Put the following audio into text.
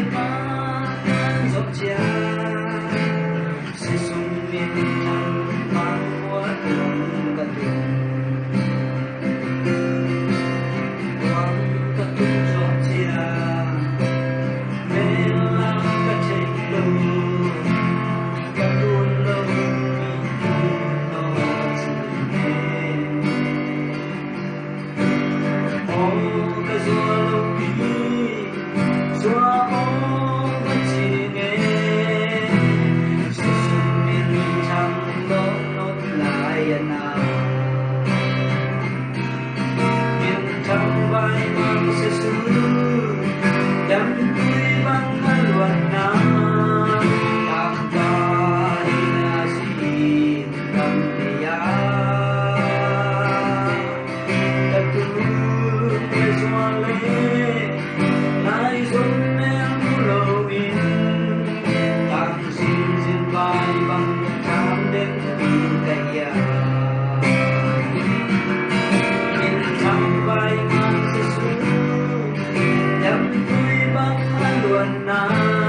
vai mang giọt trà sẽ xuống miền trăng mang hoa tuồng cả tình quang cả tung giọt trà mê lang cả trên lâu cả luôn lâu mình nó chỉ nghe ô cái gió lâu xóa ô vẫn chỉ nghe sự xuân miền trăng đó nốt lại nào miền trăng vai mang sẽ xuống đắm tươi băng luận nam tạm qua hình xin cầm ya ta tu người xóa lệ lại dồn em lâu in tặng xin duyên vai bằng trám đến tìm cây ya miền trăng vai mang sẽ xuống đắm tươi băng luận nam